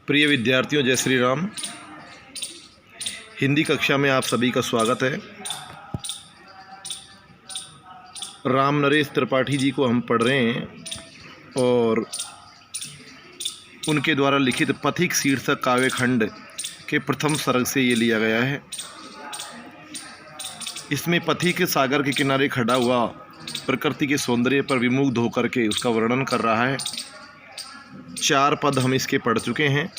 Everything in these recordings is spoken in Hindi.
प्रिय विद्यार्थियों, जय श्री राम। हिंदी कक्षा में आप सभी का स्वागत है। राम नरेश त्रिपाठी जी को हम पढ़ रहे हैं और उनके द्वारा लिखित पथिक शीर्षक काव्यखंड के प्रथम सर्ग से ये लिया गया है। इसमें पथिक सागर के किनारे खड़ा हुआ प्रकृति के सौंदर्य पर विमुग्ध होकर के उसका वर्णन कर रहा है। 4 पद हम इसके पढ़ चुके हैं।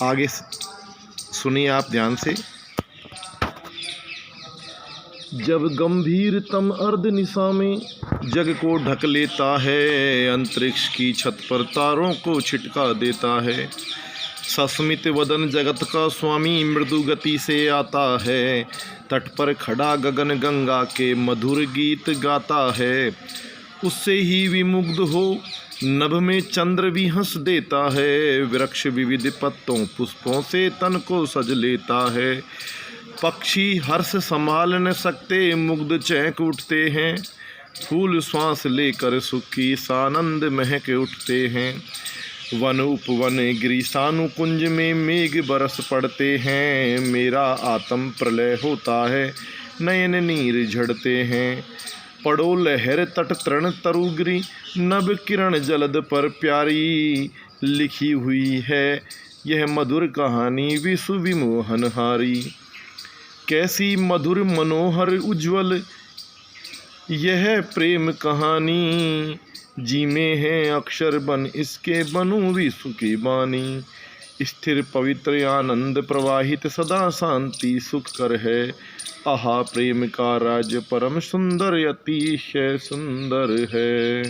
आगे सुनिए आप ध्यान से। जब गंभीरतम अर्ध निशा में जग को ढक लेता है, अंतरिक्ष की छत पर तारों को छिटका देता है। सस्मित वदन जगत का स्वामी मृदु गति से आता है, तट पर खड़ा गगन गंगा के मधुर गीत गाता है। उससे ही विमुग्ध हो नभ में चंद्र भी हंस देता है, वृक्ष विविध पत्तों पुष्पों से तन को सज लेता है। पक्षी हर्ष संभाल न सकते मुग्ध चहक उठते हैं, फूल श्वास लेकर सुख की सानंद महक उठते हैं। वन उपवन गिरिशानु कुंज में मेघ बरस पड़ते हैं, मेरा आत्म प्रलय होता है नयन नीर झड़ते हैं। पड़ो लहर तट तृण तरुगिरी नभ किरण जलद पर प्यारी, लिखी हुई है यह मधुर कहानी विश्व विमोहनहारी। कैसी मधुर मनोहर उज्ज्वल यह प्रेम कहानी, जी में है अक्षर बन इसके बनूं विश्व की बानी। स्थिर पवित्र आनंद प्रवाहित सदा शांति सुख कर है, आहा प्रेम का राज्य परम सुंदर अतिशय सुंदर है।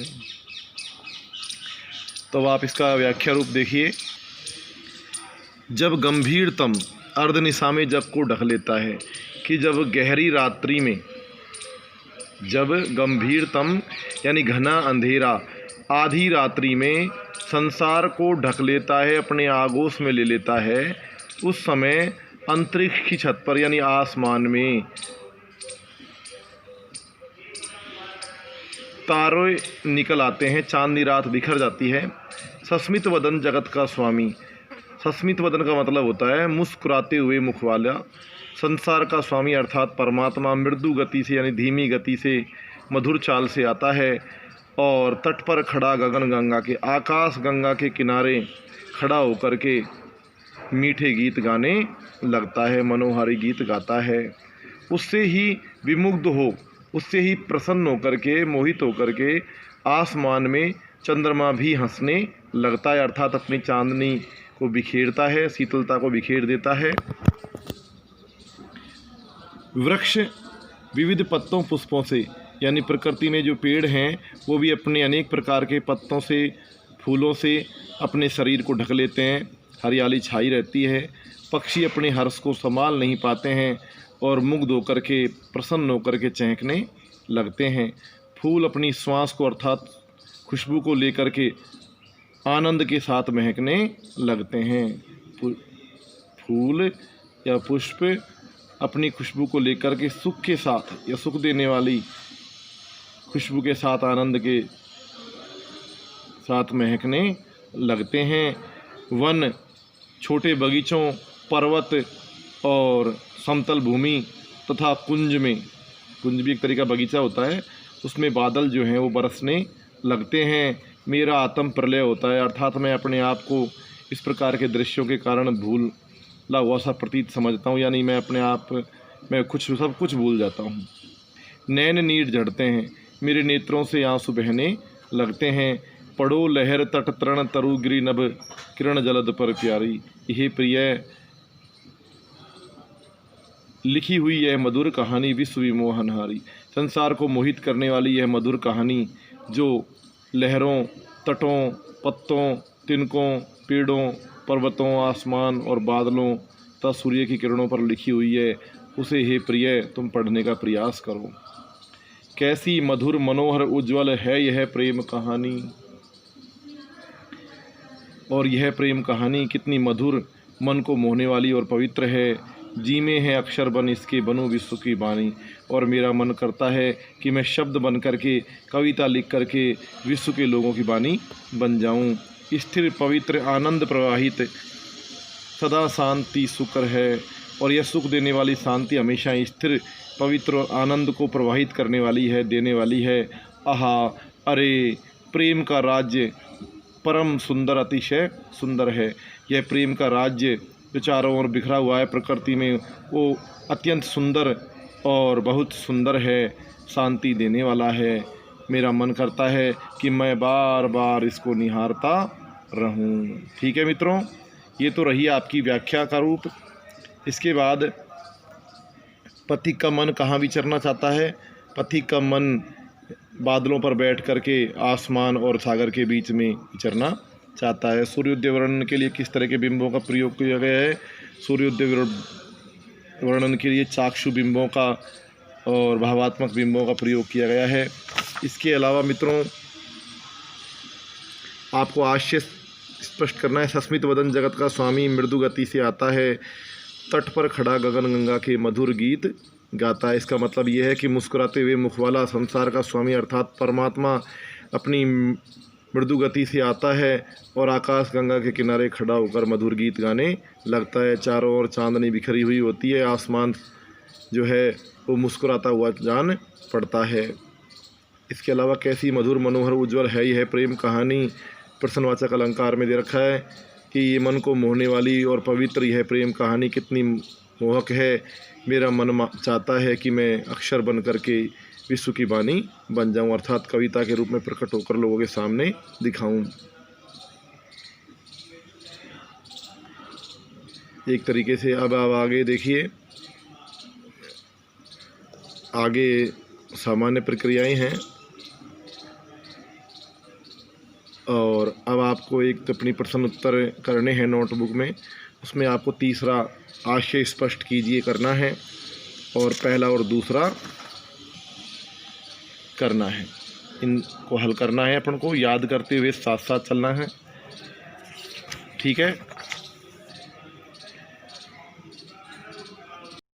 तो आप इसका व्याख्या रूप देखिए। जब गंभीरतम अर्धनिशा में जग को ढक लेता है, कि जब गहरी रात्रि में, जब गंभीरतम यानी घना अंधेरा आधी रात्रि में संसार को ढक लेता है, अपने आगोश में ले लेता है, उस समय अंतरिक्ष की छत पर यानी आसमान में तारे निकल आते हैं, चांदनी रात बिखर जाती है। सस्मित वदन जगत का स्वामी, सस्मित वदन का मतलब होता है मुस्कुराते हुए मुख वाला। संसार का स्वामी अर्थात परमात्मा मृदु गति से यानी धीमी गति से मधुर चाल से आता है और तट पर खड़ा गगन गंगा के आकाश गंगा के किनारे खड़ा होकर के मीठे गीत गाने लगता है, मनोहारी गीत गाता है। उससे ही विमुग्ध हो, उससे ही प्रसन्न होकर के मोहित होकर के आसमान में चंद्रमा भी हंसने लगता है, अर्थात अपनी चांदनी को बिखेरता है, शीतलता को बिखेर देता है। वृक्ष विविध पत्तों पुष्पों से यानी प्रकृति में जो पेड़ हैं वो भी अपने अनेक प्रकार के पत्तों से फूलों से अपने शरीर को ढक लेते हैं, हरियाली छाई रहती है। पक्षी अपने हर्ष को संभाल नहीं पाते हैं और मुग्ध होकर के प्रसन्न होकर के चहकने लगते हैं। फूल अपनी श्वास को अर्थात खुशबू को लेकर के आनंद के साथ महकने लगते हैं। फूल या पुष्प अपनी खुशबू को लेकर के सुख के साथ या सुख देने वाली खुशबू के साथ आनंद के साथ महकने लगते हैं। वन छोटे बगीचों, पर्वत और समतल भूमि तथा कुंज में, कुंज भी एक तरीका बगीचा होता है, उसमें बादल जो हैं वो बरसने लगते हैं। मेरा आत्म प्रलय होता है, अर्थात मैं अपने आप को इस प्रकार के दृश्यों के कारण भूला हुआ सा प्रतीत समझता हूँ, यानी मैं अपने आप में सब कुछ भूल जाता हूँ। नैन नीर झड़ते हैं, मेरे नेत्रों से आंसू बहने लगते हैं। पड़ो लहर तट तृण तरुगिरी नभ किरण जलद पर प्यारी, यह प्रिय लिखी हुई यह मधुर कहानी विश्व विमोहनहारी। संसार को मोहित करने वाली यह मधुर कहानी जो लहरों, तटों, पत्तों, तिनकों, पेड़ों, पर्वतों, आसमान और बादलों तथा सूर्य की किरणों पर लिखी हुई है, उसे हे प्रिय तुम पढ़ने का प्रयास करो। कैसी मधुर मनोहर उज्ज्वल है यह प्रेम कहानी, और यह प्रेम कहानी कितनी मधुर, मन को मोहने वाली और पवित्र है। जी में है अक्षर बन इसके बनूं विश्व की बानी, और मेरा मन करता है कि मैं शब्द बन करके, कविता लिख करके विश्व के लोगों की बानी बन जाऊं। स्थिर पवित्र आनंद प्रवाहित सदा शांति सुकर है। और यह सुख देने वाली शांति हमेशा स्थिर पवित्र आनंद को प्रवाहित करने वाली है, देने वाली है। आहा, अरे प्रेम का राज्य परम सुंदर, अतिशय सुंदर है। यह प्रेम का राज्य जो चारों ओर बिखरा हुआ है प्रकृति में, वो अत्यंत सुंदर और बहुत सुंदर है, शांति देने वाला है। मेरा मन करता है कि मैं बार बार इसको निहारता रहूं। ठीक है मित्रों, ये तो रही आपकी व्याख्या का रूप। इसके बाद पथिक का मन कहाँ विचरना चाहता है? पथिक का मन बादलों पर बैठ करके आसमान और सागर के बीच में विचरना चाहता है। सूर्योदय वर्णन के लिए किस तरह के बिंबों का प्रयोग किया गया है? सूर्योदय वर्णन के लिए चाक्षु बिंबों का और भावात्मक बिंबों का प्रयोग किया गया है। इसके अलावा मित्रों, आपको आशय स्पष्ट करना है। सस्मित वदन जगत का स्वामी मृदु गति से आता है, तट पर खड़ा गगन गंगा के मधुर गीत गाता है। इसका मतलब यह है कि मुस्कुराते हुए मुख वाला संसार का स्वामी अर्थात परमात्मा अपनी मृदु गति से आता है और आकाश गंगा के किनारे खड़ा होकर मधुर गीत गाने लगता है। चारों ओर चांदनी बिखरी हुई होती है, आसमान जो है वो मुस्कुराता हुआ जान पड़ता है। इसके अलावा कैसी मधुर मनोहर उज्ज्वल है यह प्रेम कहानी, प्रश्नवाचक अलंकार में दे रखा है कि ये मन को मोहने वाली और पवित्र यह प्रेम कहानी कितनी मोहक है। मेरा मन चाहता है कि मैं अक्षर बन करके विश्व की वाणी बन जाऊं, अर्थात कविता के रूप में प्रकट होकर लोगों के सामने दिखाऊं। एक तरीके से अब आप आगे देखिए, आगे सामान्य प्रक्रियाएं हैं और अब आपको एक टिप्पणी प्रश्न उत्तर करने हैं नोटबुक में। उसमें आपको तीसरा आशय स्पष्ट कीजिए करना है और पहला और दूसरा करना है। इनको हल करना है, अपन को याद करते हुए साथ साथ चलना है। ठीक है।